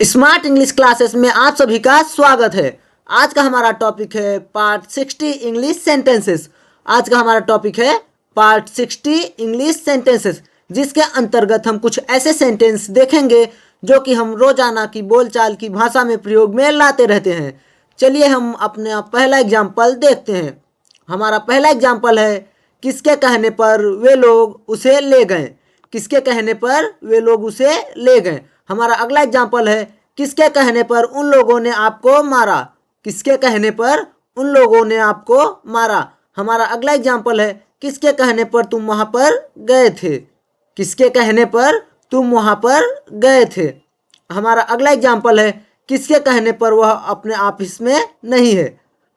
Smart English classes में आप सभी का स्वागत है। आज का हमारा टॉपिक है पार्ट 60 इंग्लिश सेंटेंसेस। आज का हमारा टॉपिक है पार्ट 60 इंग्लिश सेंटेंसेस, जिसके अंतर्गत हम कुछ ऐसे सेंटेंस देखेंगे जो कि हम रोजाना की बोलचाल की भाषा में प्रयोग में लाते रहते हैं। चलिए हम अपना पहला एग्जाम्पल देखते हैं। हमारा पहला एग्जाम्पल है, किसके कहने पर वे लोग उसे ले गए। किसके कहने पर वे लोग उसे ले गए। हमारा अगला एग्जाम्पल है, किसके कहने पर उन लोगों ने आपको मारा। किसके कहने पर उन लोगों ने आपको मारा। हमारा अगला एग्जाम्पल है, किसके कहने पर तुम वहां पर गए थे। किसके कहने पर तुम वहां पर गए थे। हमारा अगला एग्जाम्पल है, किसके कहने पर वह अपने ऑफिस में नहीं है।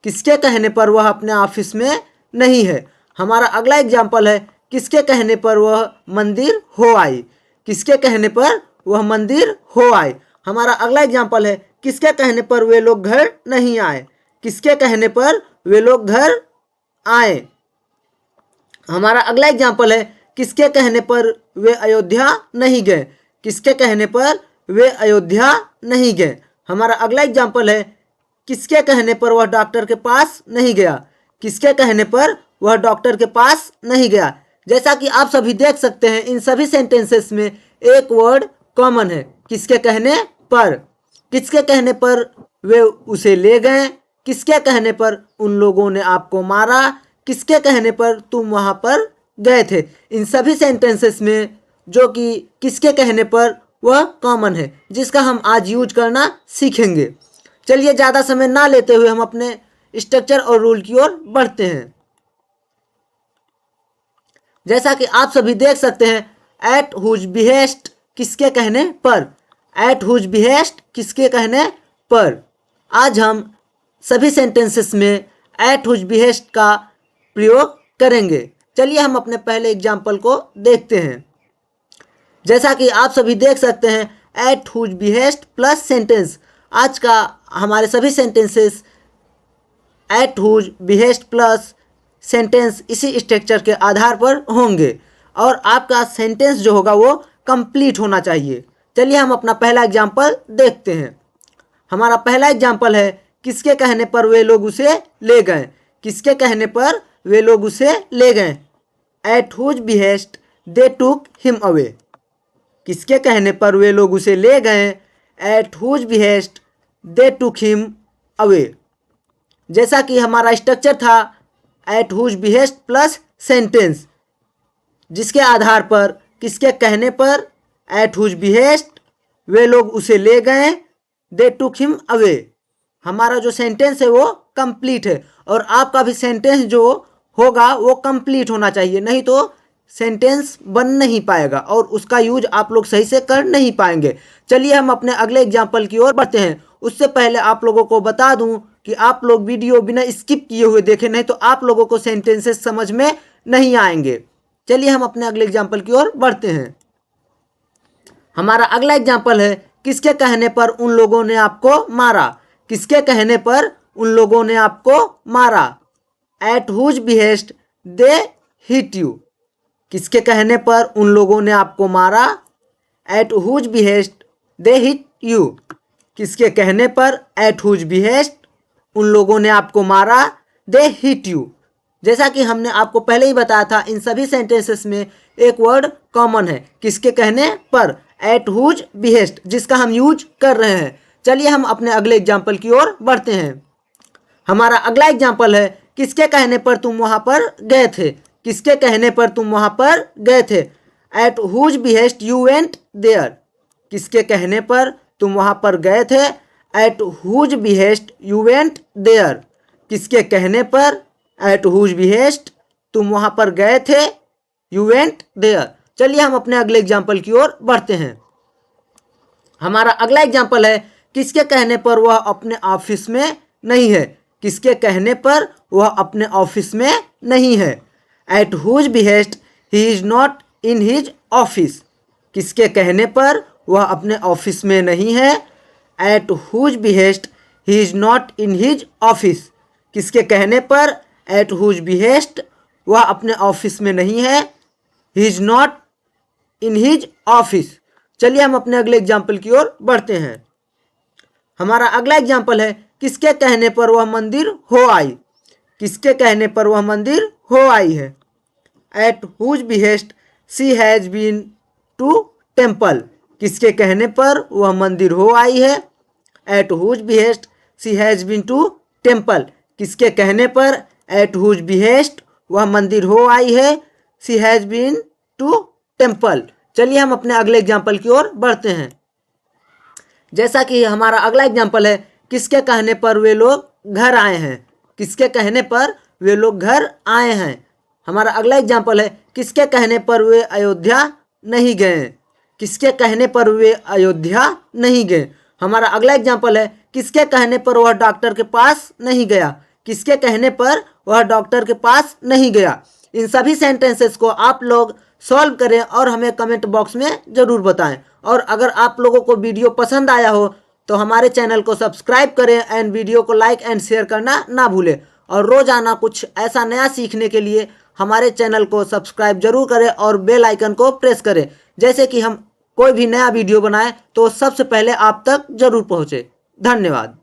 किसके कहने पर वह अपने ऑफिस में नहीं है। हमारा अगला एग्जाम्पल है, किसके कहने पर वह मंदिर हो आई। किसके कहने पर वह मंदिर हो आए। हमारा अगला एग्जाम्पल है, किसके कहने पर वे लोग घर नहीं आए। किसके कहने पर वे लोग घर आए। हमारा अगला एग्जाम्पल है, किसके कहने पर वे अयोध्या नहीं गए। किसके कहने पर वे अयोध्या नहीं गए। हमारा अगला एग्जाम्पल है, किसके कहने पर वह डॉक्टर के पास नहीं गया। किसके कहने पर वह डॉक्टर के पास नहीं गया। जैसा कि आप सभी देख सकते हैं, इन सभी सेंटेंसेस में एक वर्ड कॉमन है, किसके कहने पर। किसके कहने पर वे उसे ले गए। किसके कहने पर उन लोगों ने आपको मारा। किसके कहने पर तुम वहां पर गए थे। इन सभी सेंटेंसेस में जो कि किसके कहने पर वह कॉमन है, जिसका हम आज यूज करना सीखेंगे। चलिए ज़्यादा समय ना लेते हुए हम अपने स्ट्रक्चर और रूल की ओर बढ़ते हैं। जैसा कि आप सभी देख सकते हैं, एट हुज बिहेस्ट किसके कहने पर। एट हुज बिहेस्ट किसके कहने पर। आज हम सभी सेंटेंसेस में एट हुज बिहेस्ट का प्रयोग करेंगे। चलिए हम अपने पहले एग्जाम्पल को देखते हैं। जैसा कि आप सभी देख सकते हैं, at whose behest plus sentence. आज का हमारे सभी sentences at whose behest plus sentence इसी स्ट्रक्चर के आधार पर होंगे और आपका सेंटेंस जो होगा वो कंप्लीट होना चाहिए। चलिए हम अपना पहला एग्जाम्पल देखते हैं। हमारा पहला एग्जाम्पल है, किसके कहने पर वे लोग उसे ले गए। किसके कहने पर वे लोग उसे ले गए। एट हुज बिहेस्ट दे टूक हिम अवे। किसके कहने पर वे लोग उसे ले गए। एट हुज बिहेस्ट दे टूक हिम अवे। जैसा कि हमारा स्ट्रक्चर था, at whose behest plus sentence, जिसके आधार पर किसके कहने पर एट हुज बिहेस्ट वे लोग उसे ले गए, दे टूक हिम अवे। हमारा जो सेंटेंस है वो कंप्लीट है और आपका भी सेंटेंस जो होगा वो कंप्लीट होना चाहिए, नहीं तो सेंटेंस बन नहीं पाएगा और उसका यूज आप लोग सही से कर नहीं पाएंगे। चलिए हम अपने अगले एग्जाम्पल की ओर बढ़ते हैं। उससे पहले आप लोगों को बता दूं कि आप लोग वीडियो बिना स्किप किए हुए देखें, नहीं तो आप लोगों को सेंटेंसेस समझ में नहीं आएंगे। चलिए हम अपने अगले एग्जाम्पल की ओर बढ़ते हैं। हमारा अगला एग्जाम्पल है, किसके कहने पर उन लोगों ने आपको मारा। किसके कहने पर उन लोगों ने आपको मारा। At whose behest they hit you. किसके कहने पर उन लोगों ने आपको मारा। At whose behest they hit you. किसके कहने पर एट हुज बिहेस्ट उन लोगों ने आपको मारा, दे हिट यू। जैसा कि हमने आपको पहले ही बताया था, इन सभी सेंटेंसेस में एक वर्ड कॉमन है, किसके कहने पर, एट हुज बिहेस्ट, जिसका हम यूज कर रहे हैं। चलिए हम अपने अगले एग्जाम्पल की ओर बढ़ते हैं। हमारा अगला एग्जाम्पल है, किसके कहने पर तुम वहां पर गए थे। किसके कहने पर तुम वहां पर गए थे। At whose behest you went there. किसके कहने पर तुम वहां पर गए थे। At whose behest you went there. किसके कहने पर एट हुज बिहेस्ट तुम वहां पर गए थे, यू वेंट देयर। चलिए हम अपने अगले एग्जाम्पल की ओर बढ़ते हैं। हमारा अगला एग्जाम्पल है, किसके कहने पर वह अपने ऑफिस में नहीं है। किसके कहने पर वह अपने ऑफिस में नहीं है। At whose behest he is not in his office. किसके कहने पर वह अपने ऑफिस में नहीं है। At whose behest he is not in his office. किसके कहने पर एट हुज बिहेस्ट वह अपने ऑफिस में नहीं है, ही is not in his office. चलिए हम अपने अगले एग्जाम्पल की ओर बढ़ते हैं। हमारा अगला एग्जाम्पल है, किसके कहने पर वह मंदिर हो आई। किसके कहने पर वह मंदिर हो आई है। At whose behest she has been to temple. किसके कहने पर वह मंदिर हो आई है। At whose behest she has been to temple. किसके कहने पर एट हुज बिहेस्ट वह मंदिर हो आई है। She has been to temple. चलिए हम अपने अगले एग्जाम्पल की ओर बढ़ते हैं। जैसा कि हमारा अगला एग्जाम्पल है, किसके कहने पर वे लोग घर आए हैं। किसके कहने पर वे लोग घर आए हैं। हमारा अगला एग्जाम्पल है, किसके कहने पर वे अयोध्या नहीं गए। किसके कहने पर वे अयोध्या नहीं गए। हमारा अगला एग्जाम्पल है, किसके कहने पर वह डॉक्टर के पास नहीं गया। किसके कहने पर वह डॉक्टर के पास नहीं गया। इन सभी सेंटेंसेस को आप लोग सॉल्व करें और हमें कमेंट बॉक्स में ज़रूर बताएं। और अगर आप लोगों को वीडियो पसंद आया हो तो हमारे चैनल को सब्सक्राइब करें एंड वीडियो को लाइक एंड शेयर करना ना भूलें। और रोज़ाना कुछ ऐसा नया सीखने के लिए हमारे चैनल को सब्सक्राइब जरूर करें और बेल आइकन को प्रेस करें, जैसे कि हम कोई भी नया वीडियो बनाएं तो सबसे पहले आप तक जरूर पहुँचे। धन्यवाद।